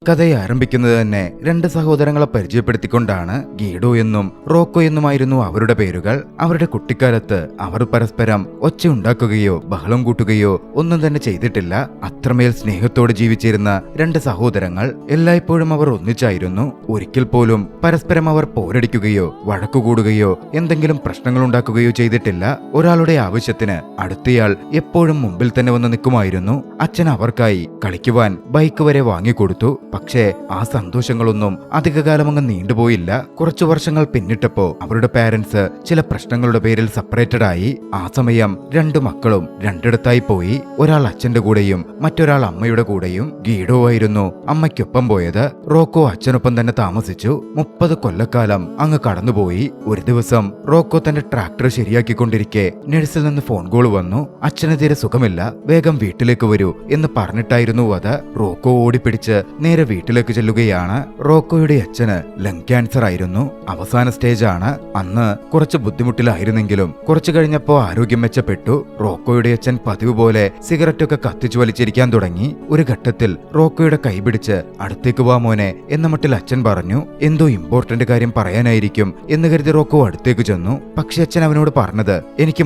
കഥയെ ആരംഭിക്കുന്നത് തന്നെ രണ്ട് സഹോദരങ്ങളെ പരിചയപ്പെടുത്തിക്കൊണ്ടാണ്. ഗീഡോ എന്നും റോക്കോ എന്നുമായിരുന്നു അവരുടെ പേരുകൾ. അവരുടെ കുട്ടിക്കാലത്ത് അവർ പരസ്പരം ഒച്ചയുണ്ടാക്കുകയോ ബഹളം കൂട്ടുകയോ ഒന്നും തന്നെ ചെയ്തിട്ടില്ല. അത്രമേൽ സ്നേഹത്തോടെ ജീവിച്ചിരുന്ന രണ്ട് സഹോദരങ്ങൾ. എല്ലായ്പ്പോഴും അവർ ഒന്നിച്ചായിരുന്നു. ഒരിക്കൽ പോലും പരസ്പരം അവർ പോരടിക്കുകയോ വഴക്കുകൂടുകയോ എന്തെങ്കിലും പ്രശ്നങ്ങൾ ഉണ്ടാക്കുകയോ ചെയ്തിട്ടില്ല. ഒരാളുടെ ആവശ്യത്തിന് അടുത്തയാൾ എപ്പോഴും മുമ്പിൽ തന്നെ വന്ന് നിൽക്കുമായിരുന്നു. അച്ഛൻ അവർക്കായി കളിക്കുവാൻ ബൈക്ക് വരെ വാങ്ങിക്കൊടുത്തു. പക്ഷേ ആ സന്തോഷങ്ങളൊന്നും അധികകാലം അങ്ങ് നീണ്ടുപോയില്ല. കുറച്ചു വർഷങ്ങൾ പിന്നിട്ടപ്പോ അവരുടെ പാരന്റ്സ് ചില പ്രശ്നങ്ങളുടെ പേരിൽ സെപ്പറേറ്റഡ് ആയി. ആ സമയം രണ്ടു മക്കളും രണ്ടിടത്തായി പോയി. ഒരാൾ അച്ഛന്റെ കൂടെയും മറ്റൊരാൾ അമ്മയുടെ കൂടെയും. ഗീഡോ ആയിരുന്നു അമ്മയ്ക്കൊപ്പം പോയത്. റോക്കോ അച്ഛനൊപ്പം തന്നെ താമസിച്ചു. 30 കൊല്ലക്കാലം അങ്ങ് കടന്നുപോയി. ഒരു ദിവസം റോക്കോ തന്റെ ട്രാക്ടർ ശരിയാക്കിക്കൊണ്ടിരിക്കെ നഴ്സിൽ നിന്ന് ഫോൺ കോൾ വന്നു. അച്ഛന് തീരെ സുഖമില്ല, വേഗം വീട്ടിലേക്ക് വരൂ എന്ന് പറഞ്ഞിട്ടായിരുന്നു അത്. റോക്കോ ഓടിപ്പിടിച്ച് നേരെ വീട്ടിലേക്ക് ചെല്ലുകയാണ്. റോക്കോയുടെ അച്ഛന് ലങ് ക്യാൻസർ ആയിരുന്നു. അവസാന സ്റ്റേജ് ആണ്. അന്ന് കുറച്ച് ബുദ്ധിമുട്ടിലായിരുന്നെങ്കിലും കുറച്ചു കഴിഞ്ഞപ്പോ ആരോഗ്യം മെച്ചപ്പെട്ടു. റോക്കോയുടെ അച്ഛൻ പതിവ് പോലെ സിഗരറ്റൊക്കെ കത്തിച്ചു വലിച്ചിരിക്കാൻ തുടങ്ങി. ഒരു ഘട്ടത്തിൽ റോക്കോയുടെ കൈ പിടിച്ച് അടുത്തേക്ക് വാ മോനെ എന്ന മട്ടിൽ അച്ഛൻ പറഞ്ഞു. എന്തോ ഇമ്പോർട്ടന്റ് കാര്യം പറയാനായിരിക്കും എന്ന് കരുതി റോക്കോ അടുത്തേക്ക് ചെന്നു. പക്ഷെ അച്ഛൻ അവനോട് പറഞ്ഞത് എനിക്ക്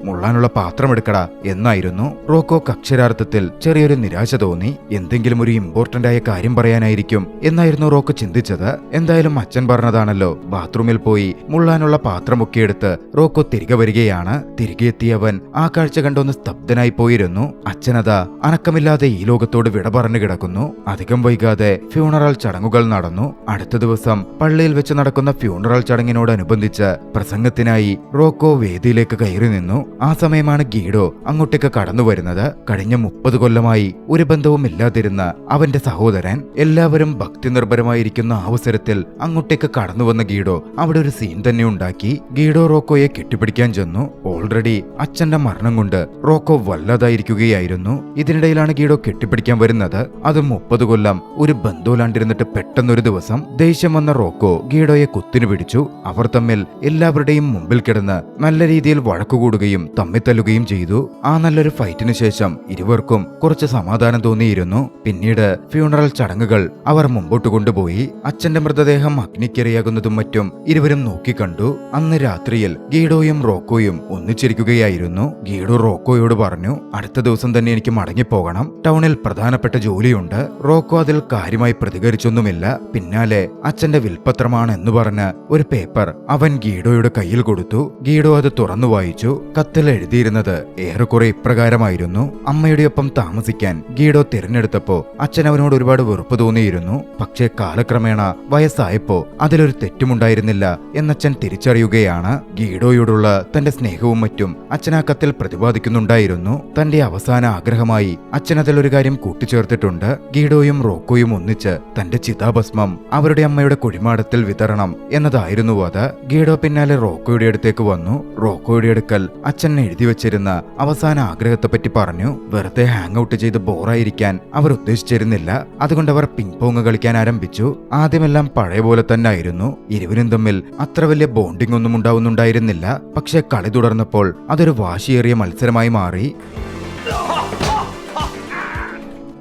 മുള്ളാനുള്ള പാത്രം എടുക്കടാ എന്നായിരുന്നു. റോക്കോക്ക് അക്ഷരാർത്ഥത്തിൽ ചെറിയൊരു നിരാശ തോന്നി. എന്തെങ്കിലും ഒരു ഇമ്പോർട്ടന്റ് ആയ കാര്യം പറയാനായിരിക്കും എന്നായിരുന്നു റോക്കോ ചിന്തിച്ചത്. എന്തായാലും അച്ഛൻ പറഞ്ഞതാണല്ലോ. ബാത്റൂമിൽ പോയി മുള്ളാനുള്ള പാത്രമൊക്കെ എടുത്ത് റോക്കോ തിരികെ വരികയാണ്. തിരികെ എത്തിയവൻ ആ കാഴ്ച കണ്ടൊന്ന് സ്തബ്ധനായി പോയിരുന്നു. അച്ഛനതാ അനക്കമില്ലാതെ ഈ ലോകത്തോട് വിട പറഞ്ഞു കിടക്കുന്നു. അധികം വൈകാതെ ഫ്യൂണറൽ ചടങ്ങുകൾ നടന്നു. അടുത്ത ദിവസം പള്ളിയിൽ വെച്ച് നടക്കുന്ന ഫ്യൂണറൽ ചടങ്ങിനോടനുബന്ധിച്ച് പ്രസംഗത്തിനായി റോക്കോ വേദിയിലേക്ക് കയറി നിന്നു. ആ സമയമാണ് ഗീഡോ അങ്ങോട്ടേക്ക് കടന്നു വരുന്നത്. കഴിഞ്ഞ 30 കൊല്ലമായി ഒരു ബന്ധവും ഇല്ലാതിരുന്ന അവന്റെ സഹോദരൻ. എല്ലാവരും ഭക്തി നിർഭരമായിരിക്കുന്ന അവസരത്തിൽ അങ്ങോട്ടേക്ക് കടന്നു വന്ന ഗീഡോ അവിടെ ഒരു സീൻ തന്നെ ഉണ്ടാക്കി. ഗീഡോ റോക്കോയെ കെട്ടിപ്പിടിക്കാൻ ചെന്നു. ഓൾറെഡി അച്ഛന്റെ മരണം കൊണ്ട് റോക്കോ വല്ലാതായിരിക്കുകയായിരുന്നു. ഇതിനിടയിലാണ് ഗീഡോ കെട്ടിപ്പിടിക്കാൻ വരുന്നത്. അത് 30 കൊല്ലം ഒരു ബന്ധുലാണ്ടിരുന്നിട്ട് പെട്ടെന്നൊരു ദിവസം ദേഷ്യം വന്ന റോക്കോ ഗീഡോയെ കുത്തിനു പിടിച്ചു. അവർ തമ്മിൽ എല്ലാവരുടെയും മുമ്പിൽ കിടന്ന് നല്ല രീതിയിൽ വഴക്കുകൂടുകയും തമ്മിത്തല്ലുകയും ചെയ്തു. ആ നല്ലൊരു ഫൈറ്റിന് ശേഷം ഇരുവർക്കും കുറച്ച് സമാധാനം തോന്നിയിരുന്നു. പിന്നീട് ഫ്യൂണറൽ ചടങ്ങുകൾ അവർ മുമ്പോട്ട് കൊണ്ടുപോയി. അച്ഛന്റെ മൃതദേഹം അഗ്നിക്കിരയാകുന്നതും മറ്റും ഇരുവരും നോക്കിക്കണ്ടു. അന്ന് രാത്രിയിൽ ഗീഡോയും റോക്കോയും ഒന്നിച്ചിരിക്കുകയായിരുന്നു. ഗീഡോ റോക്കോയോട് പറഞ്ഞു, അടുത്ത ദിവസം തന്നെ എനിക്ക് മടങ്ങിപ്പോകണം, ടൗണിൽ പ്രധാനപ്പെട്ട ജോലിയുണ്ട്. റോക്കോ അതിൽ കാര്യമായി പ്രതികരിച്ചൊന്നുമില്ല. പിന്നാലെ അച്ഛന്റെ വിൽപത്രമാണ് എന്ന് പറഞ്ഞ് ഒരു പേപ്പർ അവൻ ഗീഡോയുടെ കയ്യിൽ കൊടുത്തു. ഗീഡോ അത് തുറന്നു വായിച്ചു. കത്തിൽ എഴുതിയിരുന്നത് ഏറെക്കുറെ ഇപ്രകാരമായിരുന്നു. അമ്മയുടെ ഒപ്പം താമസിക്കാൻ ഗീഡോ തിരഞ്ഞെടുത്തപ്പോ അച്ഛൻ അവനോട് ഒരുപാട് വെറുപ്പ് തോന്നിയിരുന്നു. പക്ഷേ കാലക്രമേണ വയസ്സായപ്പോ അതിലൊരു തെറ്റുമുണ്ടായിരുന്നില്ല എന്നച്ഛൻ തിരിച്ചറിയുകയാണ്. ഗീഡോയോടുള്ള തന്റെ സ്നേഹവും മറ്റും അച്ഛൻ ആ കത്തിൽ പ്രതിപാദിക്കുന്നുണ്ടായിരുന്നു. തന്റെ അവസാന ആഗ്രഹമായി അച്ഛൻ അതിലൊരു കാര്യം കൂട്ടിച്ചേർത്തിട്ടുണ്ട്. ഗീഡോയും റോക്കോയും ഒന്നിച്ച് തന്റെ ചിതാഭസ്മം അവരുടെ അമ്മയുടെ കുഴിമാടത്തിൽ വിതരണം എന്നതായിരുന്നു അത്. ഗീഡോ പിന്നാലെ റോക്കോയുടെ അടുത്തേക്ക് വന്നു. റോക്കോയുടെ അടുക്കൽ അച്ഛൻ എഴുതി വെച്ചിരുന്ന അവസാന ആഗ്രഹത്തെപ്പറ്റി പറഞ്ഞു. വെറുതെ ഹാങ് ഔട്ട് ചെയ്ത് ബോറായിരിക്കാൻ അവർ ഉദ്ദേശിച്ചിരുന്നില്ല. അതുകൊണ്ട് അവർ പിങ് പോങ് കളിക്കാൻ ആരംഭിച്ചു. ആദ്യമെല്ലാം പഴയ പോലെ തന്നെ ആയിരുന്നു. ഇരുവരും തമ്മിൽ അത്ര വലിയ ബോണ്ടിംഗ് ഒന്നും ഉണ്ടാവുന്നുണ്ടായിരുന്നില്ല. പക്ഷെ കളി തുടർന്നപ്പോൾ അതൊരു വാശിയേറിയ മത്സരമായി മാറി.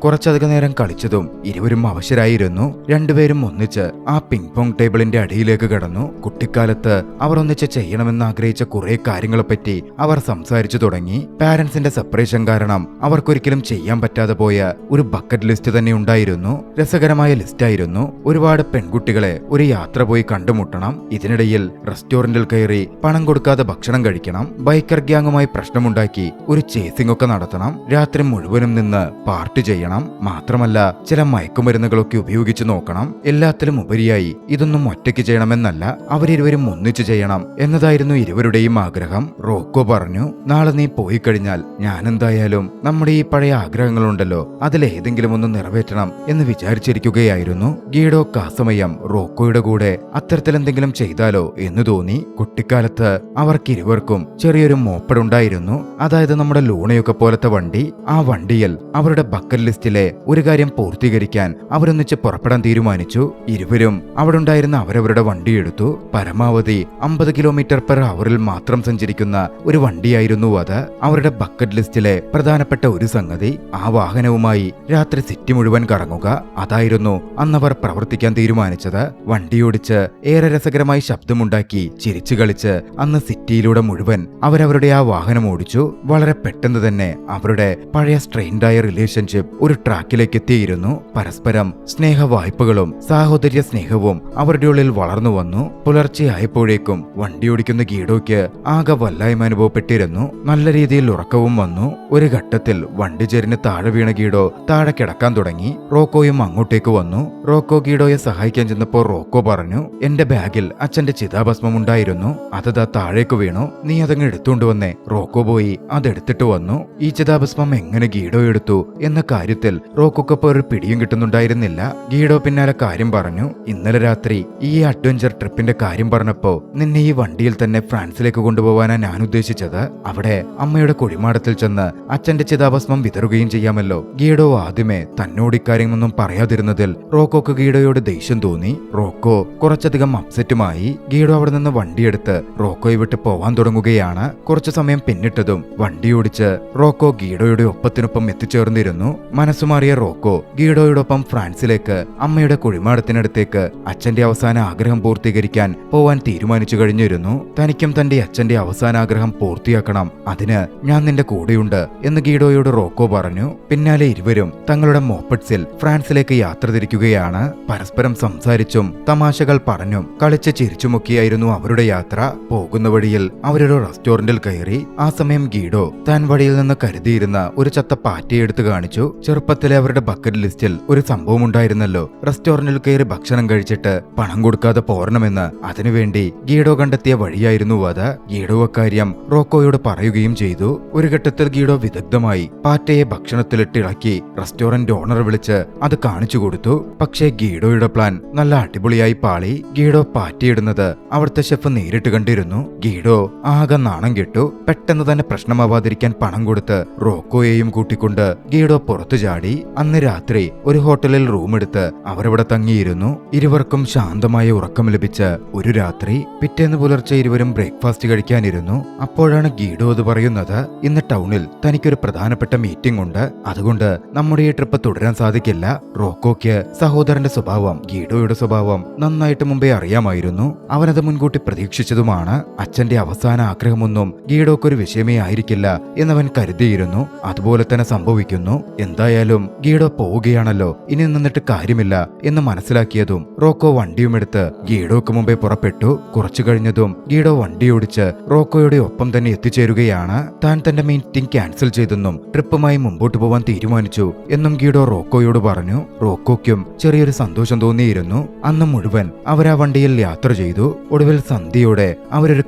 കുറച്ചധികം നേരം കളിച്ചതും ഇരുവരും അവശരായിരുന്നു. രണ്ടുപേരും ഒന്നിച്ച് ആ പിങ് പോങ് ടേബിളിന്റെ അടിയിലേക്ക് കടന്നു. കുട്ടിക്കാലത്ത് അവർ ഒന്നിച്ച് ചെയ്യണമെന്ന് ആഗ്രഹിച്ച കുറെ കാര്യങ്ങളെപ്പറ്റി അവർ സംസാരിച്ചു തുടങ്ങി. പാരന്റ്സിന്റെ സെപ്പറേഷൻ കാരണം അവർക്കൊരിക്കലും ചെയ്യാൻ പറ്റാതെ പോയ ഒരു ബക്കറ്റ് ലിസ്റ്റ് തന്നെ ഉണ്ടായിരുന്നു. രസകരമായ ലിസ്റ്റായിരുന്നു. ഒരുപാട് പെൺകുട്ടികളെ ഒരു യാത്ര പോയി കണ്ടുമുട്ടണം. ഇതിനിടയിൽ റെസ്റ്റോറന്റിൽ കയറി പണം കൊടുക്കാതെ ഭക്ഷണം കഴിക്കണം. ബൈക്കർ ഗ്യാങ്ങുമായി പ്രശ്നമുണ്ടാക്കി ഒരു ചേസിംഗ് ഒക്കെ നടത്തണം. രാത്രി മുഴുവനും നിന്ന് പാർട്ടി ചെയ്യണം. മാത്രമല്ല ചില മയക്കുമരുന്നുകളൊക്കെ ഉപയോഗിച്ച് നോക്കണം. എല്ലാത്തിലും ഉപരിയായി ഇതൊന്നും ഒറ്റയ്ക്ക് ചെയ്യണമെന്നല്ല, അവരിരുവരും ഒന്നിച്ചു ചെയ്യണം എന്നതായിരുന്നു ഇരുവരുടെയും ആഗ്രഹം. റോക്കോ പറഞ്ഞു, നാളെ നീ പോയി കഴിഞ്ഞാൽ ഞാനെന്തായാലും നമ്മുടെ ഈ പഴയ ആഗ്രഹങ്ങളുണ്ടല്ലോ അതിലേതെങ്കിലും ഒന്ന് നിറവേറ്റണം എന്ന് വിചാരിച്ചിരിക്കുകയായിരുന്നു. ഗീഡോക്ക് ആ സമയം റോക്കോയുടെ കൂടെ അത്തരത്തിലെന്തെങ്കിലും ചെയ്താലോ എന്ന് തോന്നി. കുട്ടിക്കാലത്ത് അവർക്കിരുവർക്കും ചെറിയൊരു മോപ്പഡ് ഉണ്ടായിരുന്നു. അതായത് നമ്മുടെ ലൂണയൊക്കെ പോലത്തെ വണ്ടി. ആ വണ്ടിയിൽ അവരുടെ ബക്കറ്റ് ലിസ്റ്റ് ലിസ്റ്റിലെ ഒരു കാര്യം പൂർത്തീകരിക്കാൻ അവരൊന്നിച്ച് പുറപ്പെടാൻ തീരുമാനിച്ചു. ഇരുവരും അവിടെ ഉണ്ടായിരുന്ന അവരവരുടെ വണ്ടിയെടുത്തു. പരമാവധി 50 km/h മാത്രം സഞ്ചരിക്കുന്ന ഒരു വണ്ടിയായിരുന്നു അത്. അവരുടെ ബക്കറ്റ് ലിസ്റ്റിലെ പ്രധാനപ്പെട്ട ഒരു സംഗതി ആ വാഹനവുമായി രാത്രി സിറ്റി മുഴുവൻ കറങ്ങുക. അതായിരുന്നു അന്നവർ പ്രവർത്തിക്കാൻ തീരുമാനിച്ചത്. വണ്ടിയോടിച്ച് ഏറെ രസകരമായി ശബ്ദമുണ്ടാക്കി ചിരിച്ചു കളിച്ച് അന്ന് സിറ്റിയിലൂടെ മുഴുവൻ അവരവരുടെ ആ വാഹനം ഓടിച്ചു. വളരെ പെട്ടെന്ന് തന്നെ അവരുടെ പഴയ സ്ട്രെയിൻഡായ റിലേഷൻഷിപ്പ് ഒരു ട്രാക്കിലേക്ക് എത്തിയിരുന്നു. പരസ്പരം സ്നേഹ വായ്പകളും സാഹോദര്യ സ്നേഹവും അവരുടെ ഉള്ളിൽ വളർന്നു വന്നു. പുലർച്ചെയായപ്പോഴേക്കും വണ്ടിയോടിക്കുന്ന ഗീഡോയ്ക്ക് ആകെ വല്ലായ്മ അനുഭവപ്പെട്ടിരുന്നു. നല്ല രീതിയിൽ ഉറക്കവും വന്നു. ഒരു ഘട്ടത്തിൽ വണ്ടി ചെരിഞ്ഞ് താഴെ വീണ ഗീഡോ താഴെ കിടക്കാൻ തുടങ്ങി. റോക്കോയും അങ്ങോട്ടേക്ക് വന്നു. റോക്കോ ഗീഡോയെ സഹായിക്കാൻ ചെന്നപ്പോൾ റോക്കോ പറഞ്ഞു, എന്റെ ബാഗിൽ അച്ഛന്റെ ചിതാഭസ്മം ഉണ്ടായിരുന്നു, അതതാ താഴേക്ക് വീണു, നീ അതങ്ങ് എടുത്തുകൊണ്ടുവന്നേ. റോക്കോ പോയി അതെടുത്തിട്ട് വന്നു. ഈ ചിതാഭസ്മം എങ്ങനെ ഗീഡോ എടുത്തു എന്ന കാര്യത്തിൽ റോക്കോക്കൊപ്പം ഒരു പിടിയും കിട്ടുന്നുണ്ടായിരുന്നില്ല. ഗീഡോ പിന്നാലെ കാര്യം പറഞ്ഞു, ഇന്നലെ രാത്രി ഈ അഡ്വഞ്ചർ ട്രിപ്പിന്റെ കാര്യം പറഞ്ഞപ്പോ നിന്നെ ഈ വണ്ടിയിൽ തന്നെ ഫ്രാൻസിലേക്ക് കൊണ്ടുപോകാനാ ഞാൻ ഉദ്ദേശിച്ചത്. അവിടെ അമ്മയുടെ കുഴിമാടത്തിൽ ചെന്ന് അച്ഛന്റെ ചിതാഭസ്മം വിതറുകയും ചെയ്യാമല്ലോ. ഗീഡോ ആദ്യമേ തന്നോട് ഇക്കാര്യമൊന്നും പറയാതിരുന്നതിൽ റോക്കോക്ക് ഗീഡോയോട് ദേഷ്യം തോന്നി. റോക്കോ കുറച്ചധികം അപ്സെറ്റുമായി. ഗീഡോ അവിടെ നിന്ന് വണ്ടിയെടുത്ത് റോക്കോയെ വിട്ട് പോവാൻ തുടങ്ങുകയാണ്. കുറച്ചു സമയം പിന്നിട്ടതും വണ്ടിയോടിച്ച് റോക്കോ ഗീഡോയുടെ ഒപ്പത്തിനൊപ്പം എത്തിച്ചേർന്നിരുന്നു. മനസ്സുമാറിയ റോക്കോ ഗീഡോയോടൊപ്പം ഫ്രാൻസിലേക്ക് അമ്മയുടെ കുഴിമാടത്തിനടുത്തേക്ക് അച്ഛന്റെ അവസാന ആഗ്രഹം പൂർത്തീകരിക്കാൻ പോവാൻ തീരുമാനിച്ചു കഴിഞ്ഞിരുന്നു. തനിക്കും തന്റെ അച്ഛന്റെ അവസാന ആഗ്രഹം പൂർത്തിയാക്കണം, അതിന് ഞാൻ നിന്റെ കൂടെയുണ്ട് എന്ന് ഗീഡോയോട് റോക്കോ പറഞ്ഞു. പിന്നാലെ ഇരുവരും തങ്ങളുടെ മോപ്പഡ്സിൽ ഫ്രാൻസിലേക്ക് യാത്ര തിരിക്കുകയാണ്. പരസ്പരം സംസാരിച്ചും തമാശകൾ പറഞ്ഞും കളിച്ച് ചിരിച്ചുമൊക്കെയായിരുന്നു അവരുടെ യാത്ര. പോകുന്ന വഴിയിൽ അവരൊരു റെസ്റ്റോറന്റിൽ കയറി. ആ സമയം ഗീഡോ താൻ വഴിയിൽ നിന്ന് കരുതിയിരുന്ന ഒരു ചത്ത പാറ്റയെ എടുത്തു കാണിച്ചു. ചെറുപ്പത്തിലെ അവരുടെ ബക്കറ്റ് ലിസ്റ്റിൽ ഒരു സംഭവം ഉണ്ടായിരുന്നല്ലോ, റെസ്റ്റോറന്റിൽ കയറി ഭക്ഷണം കഴിച്ചിട്ട് പണം കൊടുക്കാതെ പോരണമെന്ന്. അതിനുവേണ്ടി ഗീഡോ കണ്ടെത്തിയ വഴിയായിരുന്നു അത്. ഗീഡോ അക്കാര്യം റോക്കോയോട് പറയുകയും ചെയ്തു. ഒരു ഘട്ടത്തിൽ ഗീഡോ വിദഗ്ധമായി പാറ്റയെ ഭക്ഷണത്തിലിട്ട് ഇളക്കി റെസ്റ്റോറന്റ് ഓണറെ വിളിച്ച് അത് കാണിച്ചു കൊടുത്തു. പക്ഷേ ഗീഡോയുടെ പ്ലാൻ നല്ല അടിപൊളിയായി പാളി. ഗീഡോ പാറ്റയിടുന്നത് അവിടുത്തെ ഷെഫ് നേരിട്ട് കണ്ടിരുന്നു. ഗീഡോ ആകെ നാണം കെട്ടു. പെട്ടെന്ന് തന്നെ പ്രശ്നമാവാതിരിക്കാൻ പണം കൊടുത്ത് റോക്കോയെയും കൂട്ടിക്കൊണ്ട് ഗീഡോ പുറത്തു ചാടി. അന്ന് രാത്രി ഒരു ഹോട്ടലിൽ റൂം എടുത്ത് അവരവിടെ തങ്ങിയിരുന്നു. ഇരുവർക്കും ശാന്തമായ ഉറക്കം ലഭിച്ച ഒരു രാത്രി. പിറ്റേന്ന് പുലർച്ചെ ഇരുവരും ബ്രേക്ക്ഫാസ്റ്റ് കഴിക്കാനിരുന്നു. അപ്പോഴാണ് ഗീഡോ അത് പറയുന്നത്, ഇന്ന് ടൗണിൽ തനിക്കൊരു പ്രധാനപ്പെട്ട മീറ്റിംഗ് ഉണ്ട്, അതുകൊണ്ട് നമ്മുടെ ഈ ട്രിപ്പ് തുടരാൻ സാധിക്കില്ല. റോക്കോയ്ക്ക് സഹോദരന്റെ സ്വഭാവം ഗീഡോയുടെ സ്വഭാവം നന്നായിട്ട് മുമ്പേ അറിയാമായിരുന്നു. അവനത് മുൻകൂട്ടി പ്രതീക്ഷിച്ചതുമാണ്. അച്ഛന്റെ അവസാന ആഗ്രഹമൊന്നും ഗീഡോക്കൊരു വിഷയമേ ആയിരിക്കില്ല എന്നവൻ കരുതിയിരുന്നു. അതുപോലെ തന്നെ സംഭവിക്കുന്നു. എന്തായാലും ഗീഡോ പോവുകയാണല്ലോ, ഇനി നിന്നിട്ട് കാര്യമില്ല എന്ന് മനസ്സിലാക്കിയതും റോക്കോ വണ്ടിയുമെടുത്ത് ഗീഡോക്ക് മുമ്പേ പുറപ്പെട്ടു. കുറച്ചു കഴിഞ്ഞതും ഗീഡോ വണ്ടിയോടിച്ച് റോക്കോയുടെ ഒപ്പം തന്നെ എത്തിച്ചേരുകയാണ്. താൻ തന്റെ മീറ്റിംഗ് ക്യാൻസൽ ചെയ്തെന്നും ട്രിപ്പുമായി മുമ്പോട്ട് പോവാൻ തീരുമാനിച്ചു എന്നും ഗീഡോ റോക്കോയോട് പറഞ്ഞു. റോക്കോയ്ക്കും ചെറിയൊരു സന്തോഷം തോന്നിയിരുന്നു. അന്ന് മുഴുവൻ അവരാ വണ്ടിയിൽ യാത്ര ചെയ്തു. ഒടുവിൽ സന്ധ്യയോടെ അവരൊരു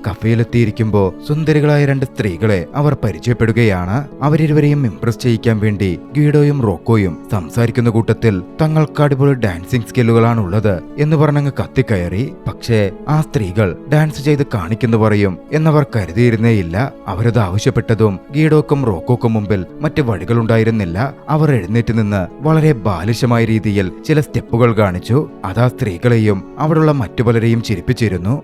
കഫേയിലെത്തിയിരിക്കുമ്പോ സുന്ദരികളായ രണ്ട് സ്ത്രീകളെ അവർ പരിചയപ്പെടുകയാണ്. അവരിരുവരെയും ഇംപ്രസ് ചെയ്യിക്കാൻ വേണ്ടി ഗീഡോയും റോക്കോയും സംസാരിക്കുന്ന കൂട്ടത്തിൽ തങ്ങൾക്ക് അടിപൊളി ഡാൻസിംഗ് സ്കില്ലുകളാണുള്ളത് എന്ന് പറഞ്ഞങ്ങ് കത്തിക്കയറി. പക്ഷേ ആ സ്ത്രീകൾ ഡാൻസ് ചെയ്ത് കാണിക്കുന്നു പറയും എന്നവർ കരുതിയിരുന്നേയില്ല. അവരത് ആവശ്യപ്പെട്ടതും ഗീഡോക്കും റോക്കോക്കും മുമ്പിൽ മറ്റ് വഴികളുണ്ടായിരുന്നില്ല. അവർ എഴുന്നേറ്റ് നിന്ന് വളരെ ബാലിശമായ രീതിയിൽ ചില സ്റ്റെപ്പുകൾ കാണിച്ചു. അതാ സ്ത്രീകളെയും അവിടെയുള്ള മറ്റു പലരെയും ചിരിപ്പിച്ചിരുന്നു.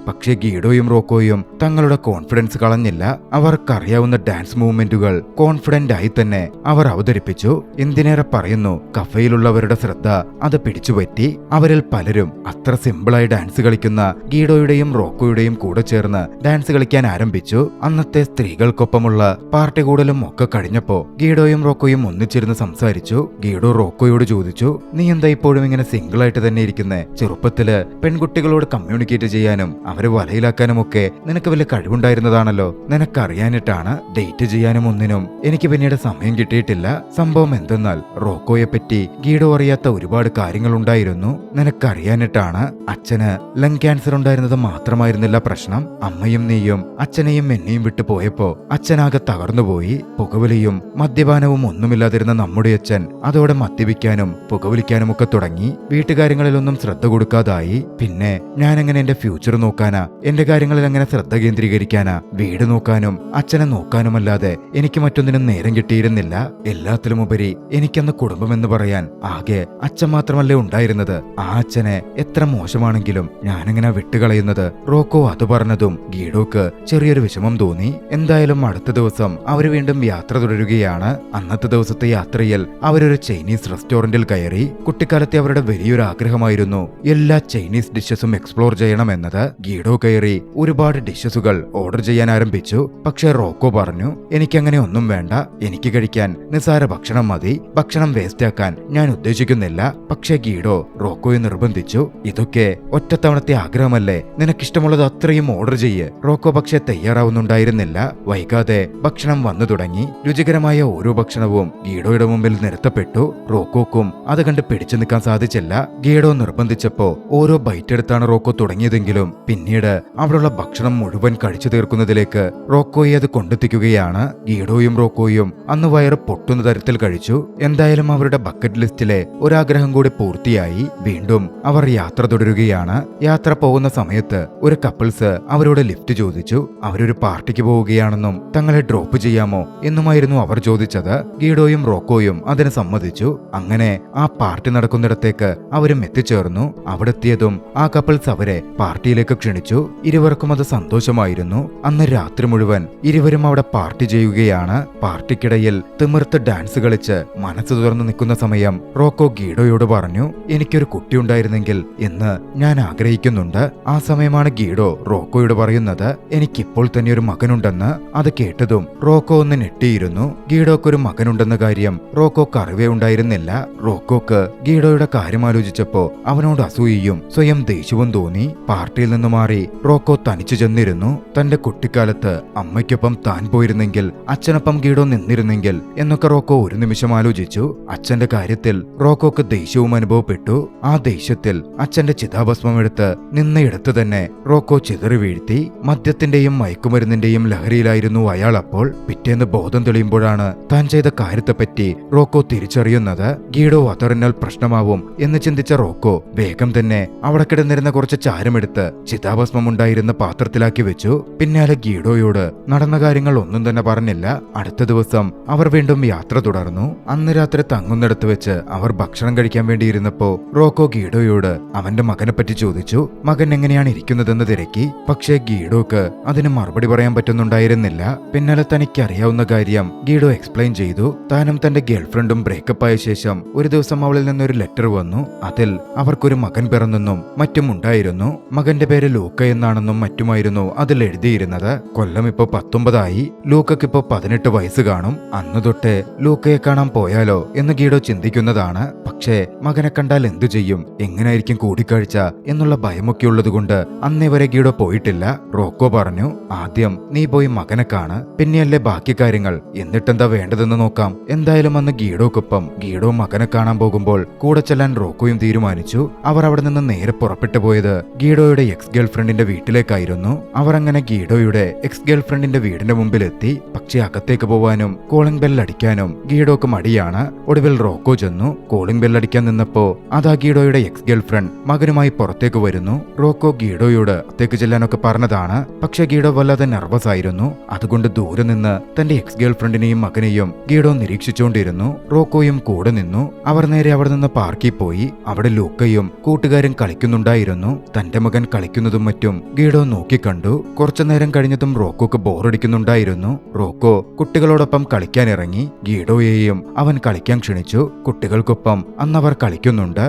പക്ഷേ ഗീഡോയും റോക്കോയും തങ്ങളുടെ കോൺഫിഡൻസ് കളഞ്ഞില്ല. അവർക്കറിയാവുന്ന ഡാൻസ് മൂവ്മെന്റുകൾ കോൺഫിഡന്റ് ആയി തന്നെ അവർ അവതരിപ്പിച്ചു. എന്തിനേറെ പറയുന്നു, കഫയിലുള്ളവരുടെ ശ്രദ്ധ അത് പിടിച്ചുപറ്റി. അവരിൽ പലരും അത്ര സിമ്പിളായി ഡാൻസ് കളിക്കുന്ന ഗീഡോയുടെയും റോക്കോയുടെയും കൂടെ ചേർന്ന് ഡാൻസ് കളിക്കാൻ ആരംഭിച്ചു. അന്നത്തെ സ്ത്രീകൾക്കൊപ്പമുള്ള പാർട്ടി കൂടലും ഒക്കെ കഴിഞ്ഞപ്പോ ഗീഡോയും റോക്കോയും ഒന്നിച്ചിരുന്ന് സംസാരിച്ചു. ഗീഡോ റോക്കോയോട് ചോദിച്ചു, നീ എന്താ ഇപ്പോഴും ഇങ്ങനെ സിംഗിളായിട്ട് തന്നെ ഇരിക്കുന്നേ? ചെറുപ്പത്തില് പെൺകുട്ടികളോട് കമ്മ്യൂണിക്കേറ്റ് ചെയ്യാനും അവരെ വലയിലാക്കാനുമൊക്കെ നിനക്ക് വലിയ കഴിവുണ്ടായിരുന്നതാണല്ലോ. നിനക്കറിയാനിട്ടാണ് ഡേറ്റ് ചെയ്യാനും ഒന്നിനും എനിക്ക് പിന്നീട് സമയം കിട്ടിയിട്ടില്ല. സംഭവം എന്തെന്നാൽ റോക്കോയെ പറ്റി ഗീഡോ അറിയാത്ത ഒരുപാട് കാര്യങ്ങളുണ്ടായിരുന്നു. നിനക്കറിയാനിട്ടാണ് അച്ഛന് ലങ് ക്യാൻസർ ഉണ്ടായിരുന്നത് മാത്രമായിരുന്നില്ല പ്രശ്നം. അമ്മയും നീയും അച്ഛനെയും എന്നെയും വിട്ടു പോയപ്പോ അച്ഛനാകെ തകർന്നുപോയി. പുകവലിയും മദ്യപാനവും ഒന്നുമില്ലാതിരുന്ന നമ്മുടെ അച്ഛൻ അതോടെ മദ്യപിക്കാനും പുകവലിക്കാനും ഒക്കെ തുടങ്ങി. വീട്ടുകാര്യങ്ങളിലൊന്നും ശ്രദ്ധ കൊടുക്കാതായി. പിന്നെ ഞാനെങ്ങനെ എന്റെ ഫ്യൂച്ചർ നോക്കാൻ നോക്കാനാ, എന്റെ കാര്യങ്ങളിൽ എങ്ങനെ ശ്രദ്ധ കേന്ദ്രീകരിക്കാനാ? വീട് നോക്കാനും അച്ഛനെ നോക്കാനുമല്ലാതെ എനിക്ക് മറ്റൊന്നിനും നേരം കിട്ടിയിരുന്നില്ല. എല്ലാത്തിലുമുപരി എനിക്കന്ന് കുടുംബമെന്ന് പറയാൻ ആകെ അച്ഛൻ മാത്രമല്ലേ ഉണ്ടായിരുന്നത്. ആ അച്ഛനെ എത്ര മോശമാണെങ്കിലും ഞാനെങ്ങനെ വിട്ടുകളയുന്നത്? റോക്കോ അത് പറഞ്ഞതും ഗീഡോക്ക് ചെറിയൊരു വിഷമം തോന്നി. എന്തായാലും അടുത്ത ദിവസം അവർ വീണ്ടും യാത്ര തുടരുകയാണ്. അന്നത്തെ ദിവസത്തെ യാത്രയിൽ അവരൊരു ചൈനീസ് റെസ്റ്റോറന്റിൽ കയറി. കുട്ടിക്കാലത്തെ അവരുടെ വലിയൊരു ആഗ്രഹമായിരുന്നു എല്ലാ ചൈനീസ് ഡിഷസും എക്സ്പ്ലോർ ചെയ്യണമെന്നത്. ഗീഡോ കയറി ഒരുപാട് ഡിഷസുകൾ ഓർഡർ ചെയ്യാൻ ആരംഭിച്ചു. പക്ഷെ റോക്കോ പറഞ്ഞു, എനിക്കങ്ങനെ ഒന്നും വേണ്ട, എനിക്ക് കഴിക്കാൻ നിസാര ഭക്ഷണം മതി, ഭക്ഷണം വേസ്റ്റ് ആക്കാൻ ഞാൻ ഉദ്ദേശിക്കുന്നില്ല. പക്ഷെ ഗീഡോ റോക്കോയെ നിർബന്ധിച്ചു. ഇതൊക്കെ ഒറ്റത്തവണത്തെ ആഗ്രഹമല്ലേ, നിനക്കിഷ്ടമുള്ളത് അത്രയും ഓർഡർ ചെയ്യ്. റോക്കോ പക്ഷെ തയ്യാറാവുന്നുണ്ടായിരുന്നില്ല. വൈകാതെ ഭക്ഷണം വന്നു തുടങ്ങി. രുചികരമായ ഓരോ ഭക്ഷണവും ഗീഡോയുടെ മുമ്പിൽ നിരത്തപ്പെട്ടു. റോക്കോക്കും അത് കണ്ട് പിടിച്ചു നിൽക്കാൻ സാധിച്ചില്ല. ഗീഡോ നിർബന്ധിച്ചപ്പോ ഓരോ ബൈറ്റ് എടുത്താണ് റോക്കോ തുടങ്ങിയതെങ്കിലും പിന്നീട് അവിടെയുള്ള ഭക്ഷണം മുഴുവൻ കഴിച്ചു തീർക്കുന്നതിലേക്ക് റോക്കോയെ അത് കൊണ്ടെത്തിക്കുകയാണ്. ഗീഡോയും റോക്കോയും അന്ന് വയറ് പൊട്ടുന്ന തരത്തിൽ കഴിച്ചു. എന്തായാലും അവരുടെ ബക്കറ്റ് ലിസ്റ്റിലെ ഒരാഗ്രഹം കൂടി പൂർത്തിയായി. വീണ്ടും അവർ യാത്ര തുടരുകയാണ്. യാത്ര പോകുന്ന സമയത്ത് ഒരു കപ്പിൾസ് അവരോട് ലിഫ്റ്റ് ചോദിച്ചു. അവരൊരു പാർട്ടിക്ക് പോവുകയാണെന്നും തങ്ങളെ ഡ്രോപ്പ് ചെയ്യാമോ എന്നുമായിരുന്നു അവർ ചോദിച്ചത്. ഗീഡോയും റോക്കോയും അതിന് സമ്മതിച്ചു. അങ്ങനെ ആ പാർട്ടി നടക്കുന്നിടത്തേക്ക് അവരും എത്തിച്ചേർന്നു. അവിടെ എത്തിയതും ആ കപ്പിൾസ് അവരെ പാർട്ടിയിലേക്ക് ക്ഷണിച്ചു. ഇരുവർക്കും അത് സന്തോഷമായിരുന്നു. അന്ന് രാത്രി മുഴുവൻ ഇരുവരും അവിടെ പാർട്ടി ചെയ്യുകയാണ്. പാർട്ടിക്കിടയിൽ തിമിർത്ത് ഡാൻസ് കളിച്ച് മനസ്സ് തുറന്നു നിൽക്കുന്ന സമയം റോക്കോ ഗീഡോയോട് പറഞ്ഞു, എനിക്കൊരു കുട്ടിയുണ്ടായിരുന്നെങ്കിൽ എന്ന് ഞാൻ ആഗ്രഹിക്കുന്നുണ്ട്. ആ സമയമാണ് ഗീഡോ റോക്കോയോട് പറയുന്നത്, എനിക്കിപ്പോൾ തന്നെ ഒരു മകനുണ്ടെന്ന്. അത് കേട്ടതും റോക്കോ ഒന്ന് ഞെട്ടിയിരുന്നു. ഗീഡോക്കൊരു മകനുണ്ടെന്ന കാര്യം റോക്കോക്ക് അറിവേ ഉണ്ടായിരുന്നില്ല. റോക്കോക്ക് ഗീഡോയുടെ കാര്യം ആലോചിച്ചപ്പോ അവനോട് അസൂയയും സ്വയം ദേഷ്യവും തോന്നി. പാർട്ടിയിൽ നിന്ന് മാറി റോക്കോ തനിച്ചു ചെന്നിരുന്നു. തന്റെ കുട്ടിക്കാലത്ത് അമ്മയ്ക്കൊപ്പം താൻ പോയിരുന്നെങ്കിൽ, അച്ഛനൊപ്പം ഗീഡോ നിന്നിരുന്നെങ്കിൽ എന്നൊക്കെ റോക്കോ ഒരു നിമിഷം ആലോചിച്ചു. അച്ഛന്റെ കാര്യത്തിൽ റോക്കോക്ക് ദേഷ്യവും അനുഭവപ്പെട്ടു. ആ ദേഷ്യത്തിൽ അച്ഛന്റെ ചിതാഭസ്മം എടുത്ത് നിന്നയിടത്ത് തന്നെ റോക്കോ ചിതറി വീഴ്ത്തി. മദ്യത്തിന്റെയും മയക്കുമരുന്നിന്റെയും ലഹരിയിലായിരുന്നു അയാൾ അപ്പോൾ. പിറ്റേന്ന് ബോധം തെളിയുമ്പോഴാണ് താൻ ചെയ്ത കാര്യത്തെപ്പറ്റി റോക്കോ തിരിച്ചറിയുന്നത്. ഗീഡോ അതറിഞ്ഞാൽ പ്രശ്നമാവും എന്ന് ചിന്തിച്ച റോക്കോ വേഗം തന്നെ അവിടെ കിടന്നിരുന്ന കുറച്ച് ചാരമെടുത്ത് ചിതാഭസ്മം ഉണ്ടായിരുന്ന പാത്രത്തിലാക്കി വെച്ചു. പിന്നാലെ ഗീഡോയോട് നടന്ന കാര്യങ്ങൾ ഒന്നും തന്നെ പറഞ്ഞില്ല. അടുത്ത ദിവസം അവർ വീണ്ടും യാത്ര തുടർന്നു. അന്ന് രാത്രി തങ്ങുന്നിടത്ത് വെച്ച് അവർ ഭക്ഷണം കഴിക്കാൻ വേണ്ടിയിരുന്നപ്പോ റോക്കോ ഗീഡോയോട് അവന്റെ മകനെ പറ്റി ചോദിച്ചു. മകൻ എങ്ങനെയാണ് ഇരിക്കുന്നതെന്ന് തിരക്കി. പക്ഷേ ഗീഡോക്ക് അതിന് മറുപടി പറയാൻ പറ്റുന്നുണ്ടായിരുന്നില്ല. പിന്നാലെ തനിക്കറിയാവുന്ന കാര്യം ഗീഡോ എക്സ്പ്ലെയിൻ ചെയ്തു. താനും തന്റെ ഗേൾഫ്രണ്ടും ബ്രേക്കപ്പ് ആയ ശേഷം ഒരു ദിവസം അവളിൽ നിന്നൊരു ലെറ്റർ വന്നു. അതിൽ അവർക്കൊരു മകൻ പിറന്നെന്നും മറ്റും ഉണ്ടായിരുന്നു. മകന്റെ പേര് ലൂക്ക എന്നാണെന്നും മറ്റുമായിരുന്നു അതിൽ എഴുതിയിരുന്നത്. കൊല്ലം ഇപ്പോ 19 ലൂക്കയ്ക്ക് ഇപ്പോ 18 വയസ്സ് കാണും. അന്ന് തൊട്ട് ലൂക്കയെ കാണാൻ പോയാലോ എന്ന് ഗീഡോ ചിന്തിക്കുന്നതാണ്. പക്ഷേ മകനെ കണ്ടാൽ എന്തു ചെയ്യും, എങ്ങനെയായിരിക്കും കൂടിക്കാഴ്ച എന്നുള്ള ഭയമൊക്കെ ഉള്ളതുകൊണ്ട് അന്നേ വരെ ഗീഡോ പോയിട്ടില്ല. റോക്കോ പറഞ്ഞു, ആദ്യം നീ പോയി മകനെ കാണ്, പിന്നെയല്ലേ ബാക്കി കാര്യങ്ങൾ, എന്നിട്ടെന്താ വേണ്ടതെന്ന് നോക്കാം. എന്തായാലും അന്ന് ഗീഡോക്കൊപ്പം ഗീഡോ മകനെ കാണാൻ പോകുമ്പോൾ കൂടെ ചെല്ലാൻ റോക്കോയും തീരുമാനിച്ചു. അവർ അവിടെ നിന്ന് നേരെ പുറപ്പെട്ടു പോയത് ഗീഡോയുടെ എക്സ് ഗേൾഫ്രണ്ടിന്റെ വീട്ടിലേക്കായിരുന്നു. അവർ അങ്ങനെ ഗീഡോയുടെ എക്സ് ഗേൾഫ്രണ്ടിന്റെ വീടിന്റെ മുമ്പിലെത്തി. പക്ഷേ അകത്തേക്ക് പോവാനും കോളിംഗ് ബെൽ അടിക്കാനും ഗീഡോക്ക് മടിയാണ്. ഒടുവിൽ റോക്കോ ചെന്നു. കോളിംഗ് ബെൽ അടിക്കാൻ നിന്നപ്പോ അതാ ഗീഡോയുടെ എക്സ് ഗേൾഫ്രണ്ട് മകനുമായി പുറത്തേക്ക് വരുന്നു. റോക്കോ ഗീഡോയോട് അകത്തേക്ക് ചെല്ലാനൊക്കെ പറഞ്ഞതാണ്. പക്ഷെ ഗീഡോ വല്ലാതെ നെർവസ് ആയിരുന്നു. അതുകൊണ്ട് ദൂരെ നിന്ന് തന്റെ എക്സ് ഗേൾഫ്രണ്ടിനെയും മകനെയും ഗീഡോ നിരീക്ഷിച്ചുകൊണ്ടിരുന്നു. റോക്കോയും കൂടെ നിന്നു. അവർ നേരെ അവിടെ നിന്ന് പാർക്കിൽ പോയി. അവിടെ ലൂക്കയും കൂട്ടുകാരും കളിക്കുന്നുണ്ടായിരുന്നു. തന്റെ മകൻ കളിക്കുന്നതും മറ്റും ഗീഡോ നോക്കിക്കണ്ടു. കുറച്ചു നേരം കഴിഞ്ഞതും റോക്കോക്ക് ബോറടിക്കുന്നുണ്ടായിരുന്നു. റോക്കോ കുട്ടികളോടൊപ്പം കളിക്കാൻ ഇറങ്ങി. ഗീഡോയെയും അവൻ കളിക്കാൻ ക്ഷണിച്ചു. കുട്ടികൾക്കൊപ്പം അന്നവർ കളിക്കുന്നുണ്ട്.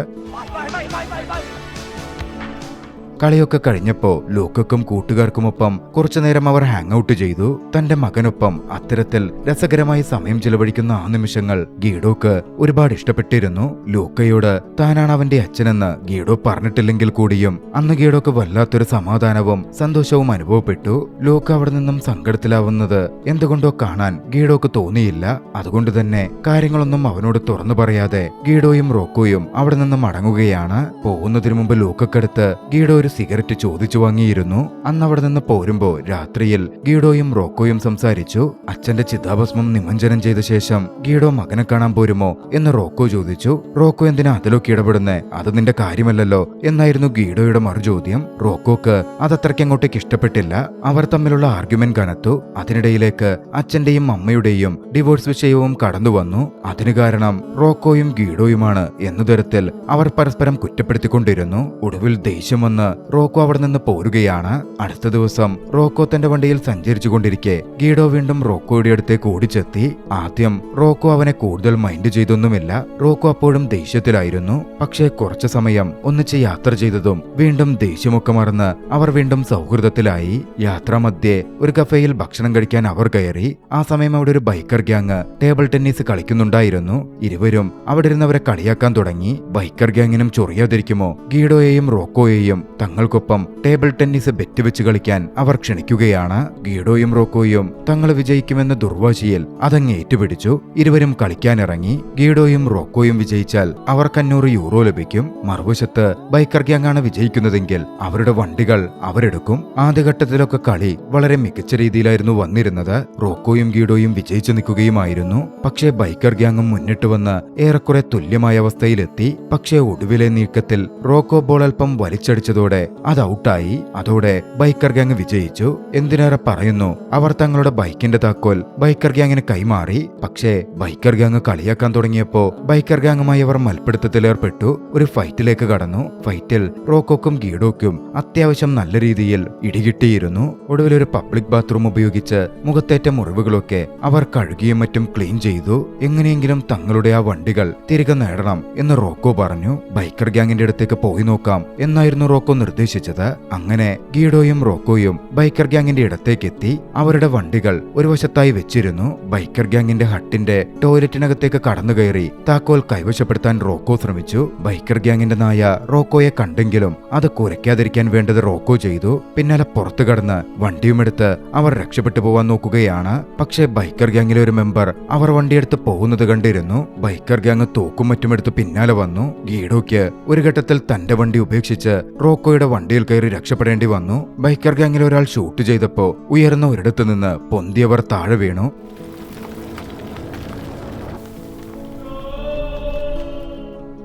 കളിയൊക്കെ കഴിഞ്ഞപ്പോ ലൂക്കക്കും കൂട്ടുകാർക്കുമൊപ്പം കുറച്ചുനേരം അവർ ഹാങ് ഔട്ട് ചെയ്തു. തന്റെ മകനൊപ്പം അത്തരത്തിൽ രസകരമായി സമയം ചിലവഴിക്കുന്ന ആ നിമിഷങ്ങൾ ഗീഡോക്ക് ഒരുപാട് ഇഷ്ടപ്പെട്ടിരുന്നു. ലൂക്കയോട് താനാണ് അവന്റെ അച്ഛനെന്ന് ഗീഡോ പറഞ്ഞിട്ടില്ലെങ്കിൽ കൂടിയും അന്ന് ഗീഡോക്ക് വല്ലാത്തൊരു സമാധാനവും സന്തോഷവും അനുഭവപ്പെട്ടു. ലൂക്ക അവിടെ നിന്നും സങ്കടത്തിലാവുന്നത് എന്തുകൊണ്ടോ കാണാൻ ഗീഡോക്ക് തോന്നിയില്ല. അതുകൊണ്ട് തന്നെ കാര്യങ്ങളൊന്നും അവനോട് തുറന്നു പറയാതെ ഗീഡോയും റോക്കോയും അവിടെ നിന്ന് മടങ്ങുകയാണ്. പോകുന്നതിനു മുമ്പ് ലൂക്കക്കടുത്ത് ഗീഡോ ഒരു സിഗരറ്റ് ചോദിച്ചു വാങ്ങിയിരുന്നു. അന്ന് അവിടെ നിന്ന് പോരുമ്പോ രാത്രിയിൽ ഗീഡോയും റോക്കോയും സംസാരിച്ചു. അച്ഛന്റെ ചിതാഭസ്മം നിമഞ്ജനം ചെയ്ത ശേഷം ഗീഡോ മകനെ കാണാൻ പോരുമോ എന്ന് റോക്കോ ചോദിച്ചു. റോക്കോ എന്തിനാ അതിലൊക്കെ ഇടപെടുന്നേ, അത് നിന്റെ കാര്യമല്ലല്ലോ എന്നായിരുന്നു ഗീഡോയുടെ മറുചോദ്യം. റോക്കോക്ക് അതത്രയ്ക്ക് അങ്ങോട്ടേക്ക് ഇഷ്ടപ്പെട്ടില്ല. അവർ തമ്മിലുള്ള ആർഗ്യുമെന്റ് കനത്തു. അതിനിടയിലേക്ക് അച്ഛന്റെയും അമ്മയുടെയും ഡിവോഴ്സ് വിഷയവും കടന്നു വന്നു. അതിന് കാരണം റോക്കോയും ഗീഡോയുമാണ് എന്ന തരത്തിൽ അവർ പരസ്പരം കുറ്റപ്പെടുത്തിക്കൊണ്ടിരുന്നു. ഒടുവിൽ ദേഷ്യം വന്ന് റോക്കോ അവിടെ നിന്ന് പോരുകയാണ്. അടുത്ത ദിവസം റോക്കോ തന്റെ വണ്ടിയിൽ സഞ്ചരിച്ചു കൊണ്ടിരിക്കെ ഗീഡോ വീണ്ടും റോക്കോയുടെ അടുത്തേക്ക് ഓടിച്ചെത്തി. ആദ്യം റോക്കോ അവനെ കൂടുതൽ മൈൻഡ് ചെയ്തൊന്നുമില്ല. റോക്കോ അപ്പോഴും ദേഷ്യത്തിലായിരുന്നു. പക്ഷേ കുറച്ചു സമയം ഒന്നിച്ച് യാത്ര ചെയ്തതും വീണ്ടും ദേഷ്യമൊക്കെ മറന്ന് അവർ വീണ്ടും സൗഹൃദത്തിലായി. യാത്രാമധ്യേ ഒരു കഫേയിൽ ഭക്ഷണം കഴിക്കാൻ അവർ കയറി. ആ സമയം അവിടെ ഒരു ബൈക്കർ ഗ്യാങ് ടേബിൾ ടെന്നീസ് കളിക്കുന്നുണ്ടായിരുന്നു. ഇരുവരും അവിടെ ഇരുന്നവരെ കളിയാക്കാൻ തുടങ്ങി. ബൈക്കർ ഗ്യാങ്ങിനും ചൊറിയാതിരിക്കുമോ, ഗീഡോയെയും റോക്കോയെയും തങ്ങൾക്കൊപ്പം ടേബിൾ ടെന്നീസ് ബെറ്റ് വെച്ച് കളിക്കാൻ അവർ ക്ഷണിക്കുകയാണ്. ഗീഡോയും റോക്കോയും തങ്ങൾ വിജയിക്കുമെന്ന ദുർവാശിയിൽ അതങ്ങ് ഏറ്റുപിടിച്ചു. ഇരുവരും കളിക്കാനിറങ്ങി. ഗീഡോയും റോക്കോയും വിജയിച്ചാൽ അവർക്ക് 500 യൂറോ ലഭിക്കും. മറുവശത്ത് ബൈക്കർ ഗ്യാങ്ങാണ് വിജയിക്കുന്നതെങ്കിൽ അവരുടെ വണ്ടികൾ അവരെടുക്കും. ആദ്യഘട്ടത്തിലൊക്കെ കളി വളരെ മികച്ച രീതിയിലായിരുന്നു വന്നിരുന്നത്. റോക്കോയും ഗീഡോയും വിജയിച്ചു നിൽക്കുകയുമായിരുന്നു. പക്ഷേ ബൈക്കർ ഗ്യാങ്ങും മുന്നിട്ട് വന്ന് ഏറെക്കുറെ തുല്യമായ അവസ്ഥയിലെത്തി. പക്ഷേ ഒടുവിലെ നീക്കത്തിൽ റോക്കോ ബോൾ അല്പം വലിച്ചടിച്ചതോടെ അത് ഔട്ടായി. അതോടെ ബൈക്കർ ഗ്യാങ് വിജയിച്ചു. എന്തിനേറെ പറയുന്നു, അവർ തങ്ങളുടെ ബൈക്കിന്റെ താക്കോൽ ബൈക്കർ ഗ്യാങ്ങിന് കൈമാറി. പക്ഷേ ബൈക്കർ ഗ്യാങ് കളിയാക്കാൻ തുടങ്ങിയപ്പോ ബൈക്കർ ഗ്യാങ്ങുമായി അവർ മൽപ്പിടുത്തത്തിലേർപ്പെട്ടു. ഒരു ഫൈറ്റിലേക്ക് കടന്നു. ഫൈറ്റിൽ റോക്കോക്കും ഗീഡോക്കും അത്യാവശ്യം നല്ല രീതിയിൽ ഇടികിട്ടിയിരുന്നു. ഒടുവിൽ ഒരു പബ്ലിക് ബാത്റൂം ഉപയോഗിച്ച് മുഖത്തേറ്റ മുറിവുകളൊക്കെ അവർ കഴുകിയും മറ്റും ക്ലീൻ ചെയ്തു. എങ്ങനെയെങ്കിലും തങ്ങളുടെ ആ വണ്ടികൾ തിരികെ നേടണം എന്ന് റോക്കോ പറഞ്ഞു. ബൈക്കർ ഗ്യാങ്ങിന്റെ അടുത്തേക്ക് പോയി നോക്കാം എന്നായിരുന്നു റോക്കോ നിർദ്ദേശിച്ചത്. അങ്ങനെ ഗീഡോയും റോക്കോയും ബൈക്കർ ഗ്യാങ്ങിന്റെ ഇടത്തേക്കെത്തി. അവരുടെ വണ്ടികൾ ഒരു വശത്തായി വെച്ചിരുന്നു. ബൈക്കർ ഗ്യാങ്ങിന്റെ ഹട്ടിന്റെ ടോയ്ലറ്റിനകത്തേക്ക് കടന്നു കയറി താക്കോൽ കൈവശപ്പെടുത്താൻ റോക്കോ ശ്രമിച്ചു. ബൈക്കർ ഗ്യാങ്ങിന്റെ നായ റോക്കോയെ കണ്ടെങ്കിലും അത് കുരയ്ക്കാതിരിക്കാൻ വേണ്ടത് റോക്കോ ചെയ്തു. പിന്നാലെ പുറത്തു കടന്ന് വണ്ടിയുമെടുത്ത് അവർ രക്ഷപ്പെട്ടു പോവാൻ നോക്കുകയാണ്. പക്ഷേ ബൈക്കർ ഗ്യാങ്ങിലെ ഒരു മെമ്പർ അവർ വണ്ടിയെടുത്ത് പോകുന്നത് കണ്ടിരുന്നു. ബൈക്കർ ഗ്യാങ് തോക്കും മറ്റുമെടുത്ത് പിന്നാലെ വന്നു. ഗീഡോയ്ക്ക് ഒരു ഘട്ടത്തിൽ തന്റെ വണ്ടി ഉപേക്ഷിച്ച് റോക്കോയുടെ വണ്ടിയിൽ കയറി രക്ഷപ്പെടേണ്ടി വന്നു. ബൈക്കർ ഗ്യാങ്ങിൽ ഒരാൾ ഷൂട്ട് ചെയ്തപ്പോ ഉയർന്ന ഒരിടത്തു നിന്ന് പൊന്തിയവർ താഴെ വീണു.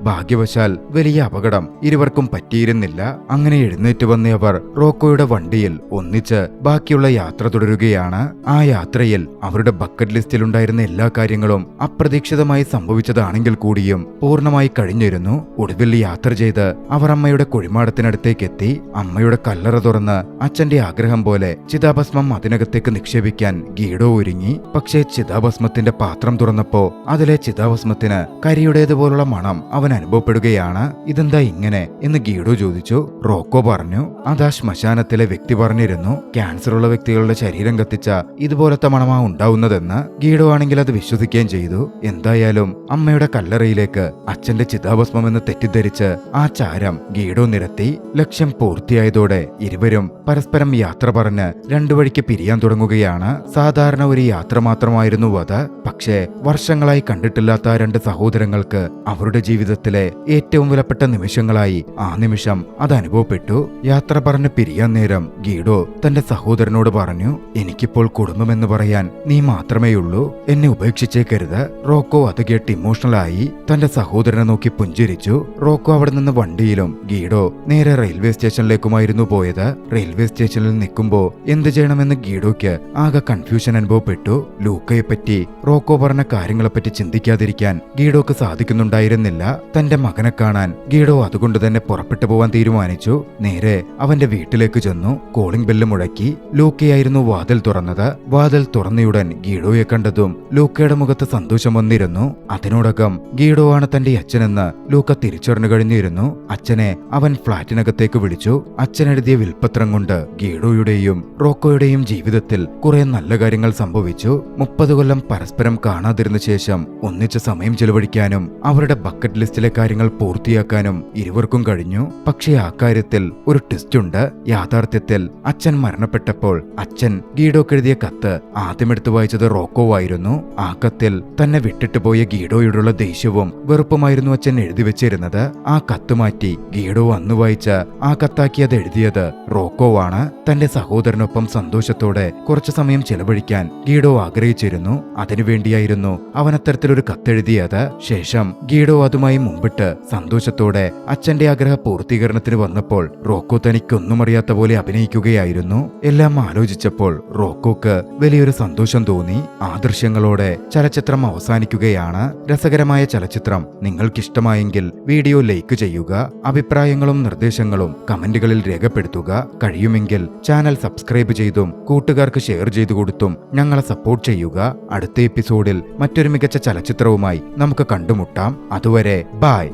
ഭാഗ്യവശാൽ വലിയ അപകടം ഇരുവർക്കും പറ്റിയിരുന്നില്ല. അങ്ങനെ എഴുന്നേറ്റ് വന്നവർ റോക്കോയുടെ വണ്ടിയിൽ ഒന്നിച്ച് ബാക്കിയുള്ള യാത്ര തുടരുകയാണ്. ആ യാത്രയിൽ അവരുടെ ബക്കറ്റ് ലിസ്റ്റിലുണ്ടായിരുന്ന എല്ലാ കാര്യങ്ങളും അപ്രതീക്ഷിതമായി സംഭവിച്ചതാണെങ്കിൽ കൂടിയും പൂർണ്ണമായി കഴിഞ്ഞിരുന്നു. ഒടുവിൽ യാത്ര ചെയ്ത് അവർ അമ്മയുടെ കുഴിമാടത്തിനടുത്തേക്ക് എത്തി. അമ്മയുടെ കല്ലറ തുറന്ന് അച്ഛന്റെ ആഗ്രഹം പോലെ ചിതാഭസ്മം അതിനകത്തേക്ക് നിക്ഷേപിക്കാൻ ഗീഡോ ഒരുങ്ങി. പക്ഷേ ചിതാഭസ്മത്തിന്റെ പാത്രം തുറന്നപ്പോ അതിലെ ചിതാഭസ്മത്തിന് കരിയുടേതുപോലുള്ള മണം അവൻ അനുഭവപ്പെടുകയാണ്. ഇതെന്താ ഇങ്ങനെ എന്ന് ഗീഡോ ചോദിച്ചു. റോക്കോ പറഞ്ഞു, അതാ ശ്മശാനത്തിലെ വ്യക്തി പറഞ്ഞിരുന്നു, ക്യാൻസറുള്ള വ്യക്തികളുടെ ശരീരം കത്തിച്ച ഇതുപോലത്തെ മണമാ ഉണ്ടാവുന്നതെന്ന്. ഗീഡോ ആണെങ്കിൽ അത് വിശ്വസിക്കുകയും ചെയ്തു. എന്തായാലും അമ്മയുടെ കല്ലറയിലേക്ക് അച്ഛന്റെ ചിതാഭസ്മം എന്ന് തെറ്റിദ്ധരിച്ച് ആ ചാരം ഗീഡോ നിരത്തി. ലക്ഷ്യം പൂർത്തിയായതോടെ ഇരുവരും പരസ്പരം യാത്ര പറഞ്ഞ് രണ്ടു വഴിക്ക് പിരിയാൻ തുടങ്ങുകയാണ്. സാധാരണ ഒരു യാത്ര മാത്രമായിരുന്നു അത്. പക്ഷേ വർഷങ്ങളായി കണ്ടിട്ടില്ലാത്ത രണ്ട് സഹോദരങ്ങൾക്ക് അവരുടെ ജീവിതത്തിലെ ഏറ്റവും വിലപ്പെട്ട നിമിഷങ്ങളായി ആ നിമിഷം അത് അനുഭവപ്പെട്ടു. യാത്ര പറഞ്ഞ് പിരിയാൻ നേരം ഗീഡോ തന്റെ സഹോദരനോട് പറഞ്ഞു, എനിക്കിപ്പോൾ കുടുംബമെന്ന് പറയാൻ നീ മാത്രമേയുള്ളൂ, എന്നെ ഉപേക്ഷിച്ചേക്കരുത്. റോക്കോ അത് കേട്ട് ഇമോഷണലായി തന്റെ സഹോദരനെ നോക്കി പുഞ്ചിരിച്ചു. റോക്കോ അവിടെ നിന്ന് വണ്ടിയിലും ഗീഡോ നേരെ റെയിൽവേ സ്റ്റേഷനിലേക്കുമായിരുന്നു പോയത്. റെയിൽവേ സ്റ്റേഷനിൽ നിൽക്കുമ്പോ എന്ത് ചെയ്യണമെന്ന് ഗീഡോയ്ക്ക് ആകെ കൺഫ്യൂഷൻ അനുഭവപ്പെട്ടു. ലൂക്കയെ പറ്റി റോക്കോ പറഞ്ഞ കാര്യങ്ങളെപ്പറ്റി ചിന്തിക്കാതിരിക്കാൻ ഗീഡോക്ക് സാധിക്കുന്നുണ്ടായിരുന്നില്ല. തന്റെ മകനെ കാണാൻ ഗീഡോ അതുകൊണ്ട് തന്നെ പുറപ്പെട്ടു പോവാൻ തീരുമാനിച്ചു. നേരെ അവന്റെ വീട്ടിലേക്ക് ചെന്നു. കോളിംഗ് ബെല്ല് മുഴക്കി. ലൂക്കയായിരുന്നു വാതിൽ തുറന്നത്. വാതിൽ തുറന്നയുടൻ ഗീഡോയെ കണ്ടതും ലൂക്കയുടെ മുഖത്ത് സന്തോഷം വന്നിരുന്നു. അതിനോടകം ഗീഡോ ആണ് തന്റെ അച്ഛനെന്ന് ലൂക്ക തിരിച്ചറിഞ്ഞു കഴിഞ്ഞിരുന്നു. അച്ഛനെ അവൻ ഫ്ളാറ്റിനകത്തേക്ക് വിളിച്ചു. അച്ഛനെഴുതിയ വിൽപ്പത്രം കൊണ്ട് ഗീഡോയുടെയും റോക്കോയുടെയും ജീവിതത്തിൽ കുറെ നല്ല കാര്യങ്ങൾ സംഭവിച്ചു. 30 കൊല്ലം പരസ്പരം കാണാതിരുന്ന ശേഷം ഒന്നിച്ച് സമയം ചെലവഴിക്കാനും അവരുടെ ബക്കറ്റ് ലിസ്റ്റിൽ മനസ്സിലെ കാര്യങ്ങൾ പൂർത്തിയാക്കാനും ഇരുവർക്കും കഴിഞ്ഞു. പക്ഷേ ആ കാര്യത്തിൽ ഒരു ട്വിസ്റ്റ് ഉണ്ട്. യാഥാർത്ഥ്യത്തിൽ അച്ഛൻ മരണപ്പെട്ടപ്പോൾ അച്ഛൻ ഗീഡോക്ക് എഴുതിയ കത്ത് ആദ്യമെടുത്തു വായിച്ചത് റോക്കോ ആയിരുന്നു. ആ കത്തിൽ തന്നെ വിട്ടിട്ട് പോയ ഗീഡോയോടുള്ള ദേഷ്യവും വെറുപ്പുമായിരുന്നു അച്ഛൻ എഴുതി വെച്ചിരുന്നത്. ആ കത്ത് മാറ്റി ഗീഡോ അന്ന് വായിച്ച ആ കത്താക്കിയത് എഴുതിയത് റോക്കോ ആണ്. തന്റെ സഹോദരനൊപ്പം സന്തോഷത്തോടെ കുറച്ചു സമയം ചെലവഴിക്കാൻ ഗീഡോ ആഗ്രഹിച്ചിരുന്നു. അതിനുവേണ്ടിയായിരുന്നു അവൻ അത്തരത്തിലൊരു കത്തെഴുതിയത്. ശേഷം ഗീഡോ അതുമായി മുമ്പിട്ട് സന്തോഷത്തോടെ അച്ഛന്റെ ആഗ്രഹ പൂർത്തീകരണത്തിന് വന്നപ്പോൾ റോക്കോ തനിക്കൊന്നും അറിയാത്ത പോലെ അഭിനയിക്കുകയായിരുന്നു. എല്ലാം ആലോചിച്ചപ്പോൾ റോക്കോക്ക് വലിയൊരു സന്തോഷം തോന്നി. ആ ദൃശ്യങ്ങളോടെ ചലച്ചിത്രം അവസാനിക്കുകയാണ്. രസകരമായ ചലച്ചിത്രം നിങ്ങൾക്കിഷ്ടമായെങ്കിൽ വീഡിയോ ലൈക്ക് ചെയ്യുക. അഭിപ്രായങ്ങളും നിർദ്ദേശങ്ങളും കമന്റുകളിൽ രേഖപ്പെടുത്തുക. കഴിയുമെങ്കിൽ ചാനൽ സബ്സ്ക്രൈബ് ചെയ്തും കൂട്ടുകാർക്ക് ഷെയർ ചെയ്തു കൊടുത്തും ഞങ്ങളെ സപ്പോർട്ട് ചെയ്യുക. അടുത്ത എപ്പിസോഡിൽ മറ്റൊരു മികച്ച ചലച്ചിത്രവുമായി നമുക്ക് കണ്ടുമുട്ടാം. അതുവരെ ബൈ.